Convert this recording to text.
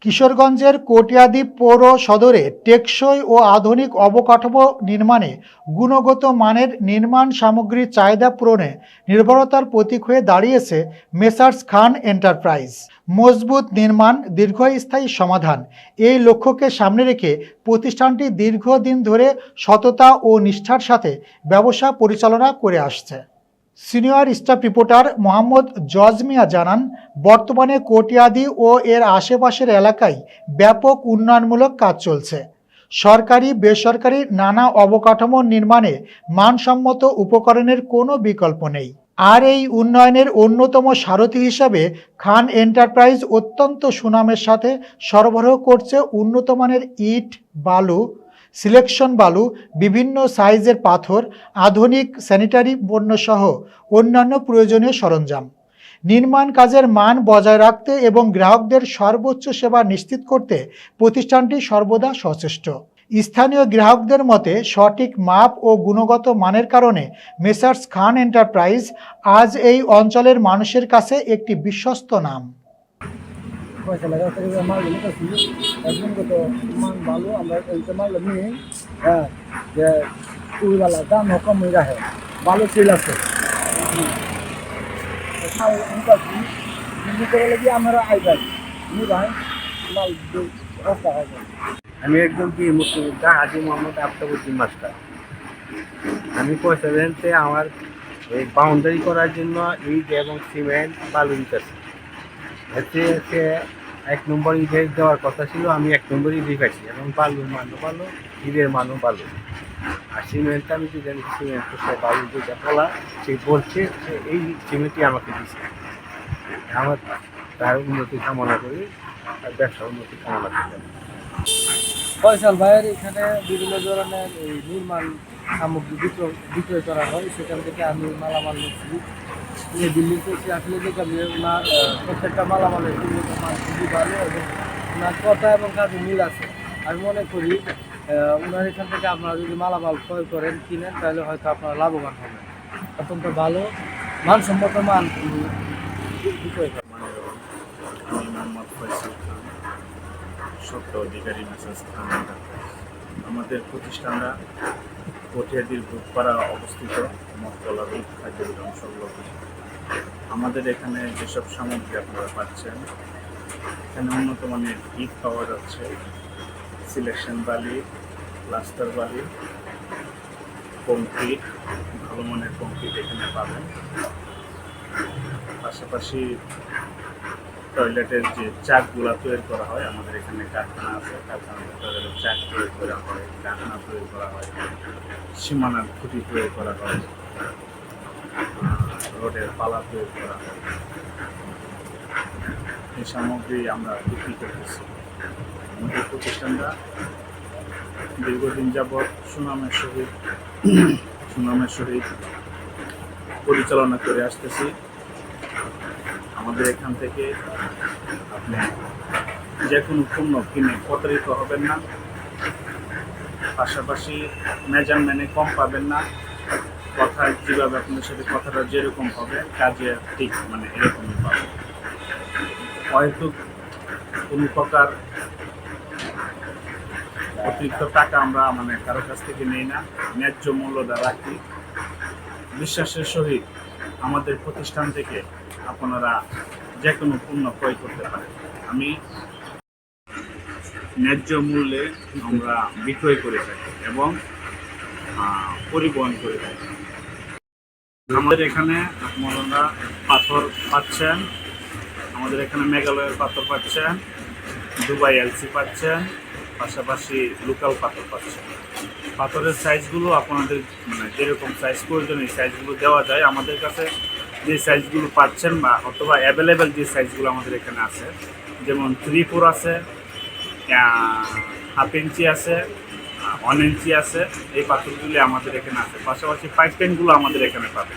কিশোরগঞ্জের কটিয়াদী পৌর সদরে টেকসই ও আধুনিক অবকাঠামো নির্মাণে গুণগত মানের নির্মাণ সামগ্রীর চাহিদা পূরণে নির্ভরতার প্রতীক হয়ে দাঁড়িয়েছে মেসার্স খান এন্টারপ্রাইজ। মজবুত নির্মাণ, দীর্ঘস্থায়ী সমাধান, এই লক্ষ্যকে সামনে রেখে প্রতিষ্ঠানটি দীর্ঘদিন ধরে সততা ও নিষ্ঠার সাথে ব্যবসা পরিচালনা করে আসছে। সিনিয়র স্টাফ রিপোর্টার মোহাম্মদ জজ মিয়া জানান, বর্তমানে কটিয়াদী ও এর আশেপাশের এলাকায় ব্যাপক উন্নয়নমূলক কাজ চলছে। সরকারি বেসরকারি নানা অবকাঠামো নির্মাণে মানসম্মত উপকরণের কোনো বিকল্প নেই। আর এই উন্নয়নের অন্যতম সারথি হিসাবে খান এন্টারপ্রাইজ অত্যন্ত সুনামের সাথে সরবরাহ করছে উন্নত মানের ইট, বালু, সিলেকশন বালু, বিভিন্ন সাইজের পাথর, আধুনিক স্যানিটারি পণ্যসহ অন্যান্য প্রয়োজনীয় সরঞ্জাম। নির্মাণ কাজের মান বজায় রাখতে এবং গ্রাহকদের সর্বোচ্চ সেবা নিশ্চিত করতে প্রতিষ্ঠানটি সর্বদা সচেষ্ট। স্থানীয় গ্রাহকদের মতে সঠিক মাপ ও গুণগত মানের কারণে মেসার্স খান এন্টারপ্রাইজ আজ এই অঞ্চলের মানুষের কাছে একটি বিশ্বস্ত নাম। পয়সা লাগা থেকে মাল নিতেছি একদম কত মান ভালো আমরা এই মাল নিয়ে যে তুইওয়ালা দাম কম হয়ে রাখে ভালো সেল আছে মাল নিতেছি কিন্তু করে লাগি আমরা আইবাই নি ভাই মাল রাস্তা হয়। আমি একদম কি মুক্তিযোদ্ধা হাজি মোহাম্মদ আফতাবুদ্দিন মাস্টার। আমি পয়সা জানতে আমার এই বাউন্ডারি করার জন্য ইট এবং সিমেন্ট বালু দিতেছি। এতে 1 নম্বর ইটের দেওয়ার কথা ছিল, আমি 1 নম্বর ইটই পাইছি এবং বালুর মানও ভালো, ইটের মানও ভালো। আর সিমেন্ট আমি যদি জানি সিমেন্ট সে বালু যেটা বলা সে বলছে সে এই সিমেন্টই আমাকে দিচ্ছে। আমার তার উন্নতি কামনা করি আর ব্যবসা উন্নতি কামনা করি। ফয়সাল ভাইয়ের এখানে বিভিন্ন ধরনের এই নির্মাণ সামগ্রী বিক্রয় করা হয়, সেখান থেকে আমি মালামাল নিচ্ছি নিয়ে দিল্লি করছি। আসলে দেখলাম যে ওনার প্রত্যেকটা মালামালের গুণগত মান খুবই ভালো এবং ওনার কথা এবং কাজে মিল আছে। আমি মনে করি ওনার এখান থেকে আপনারা যদি মালামাল ক্রয় করেন কিনেন তাহলে হয়তো আপনারা লাভবান হবেন। অত্যন্ত ভালো মানসম্মত মান বিক্রয় করেন। আমি মোহাম্মদ ফয়সাল খান, সত্য অধিকারী মেসার্স খান এন্টারপ্রাইজ। আমাদের প্রতিষ্ঠানরা কটিয়াদীর বুধপাড়া অবস্থিত মতলা রোড খাদ্য বিতরণ সংলগ্ন। আমাদের এখানে যেসব সামগ্রী আপনারা পাচ্ছেন, এখানে উন্নত মানের ইট পাওয়া যাচ্ছে, সিলেকশন বালি, প্লাস্টার বালি, কংক্রিট, ভালো মানের কংক্রিট এখানে পাবেন। পাশাপাশি টয়লেটের যে চাকগুলা তৈরি করা হয়, আমাদের এখানে কারখানা আছে, কারখানাতে টয়লেটের চাক তৈরি করা হয়, ঢাকনা তৈরি করা হয়, সীমানার খুঁটি তৈরি করা হয়, রোডের পালা তৈরি করা হয়। এই সামগ্রী আমরা বিক্রি করতেছি। আমাদের প্রতিষ্ঠানটা দীর্ঘদিন যাবৎ সুনামের সহিত পরিচালনা করে আসতেছি। আমাদের এখান থেকে আপনি যে কোনো পণ্য কিনে প্রতারিত হবেন না, পাশাপাশি মেজারমেন্টে কম পাবেন না। কথা যেভাবে আপনার সাথে কথাটা যেরকম হবে কাজে ঠিক এরকমই পাবেন। হয়তো কোনো প্রকার অতিরিক্ত টাকা আমরা কারোর কাছ থেকে নেই না, ন্যায্য মূল্যটা রাখি। বিশ্বাসের সহিত আমাদের প্রতিষ্ঠান থেকে আপনারা যে কোনো পণ্য ক্রয় করতে পারেন। আমি ন্যায্য মূল্যে আমরা বিক্রয় করে থাকি এবং পরিবহন করে থাকি। আমাদের এখানে আপনারা পাথর পাচ্ছেন, আমাদের এখানে মেঘালয়ের পাথর পাচ্ছেন, দুবাই এলসি পাচ্ছেন, পাশাপাশি লোকাল পাথর পাচ্ছেন। পাথরের সাইজগুলো আপনাদের যেরকম সাইজ প্রয়োজন এই সাইজগুলো দেওয়া যায়। আমাদের কাছে যে সাইজগুলো পাচ্ছেন বা অথবা অ্যাভেলেবেল যে সাইজগুলো আমাদের এখানে আছে, যেমন 3/4 আছে, 1/2 ইঞ্চি আছে, 1 ইঞ্চি আছে, এই পাথরগুলি আমাদের এখানে আছে। পাশাপাশি 510 আমাদের এখানে পাবে।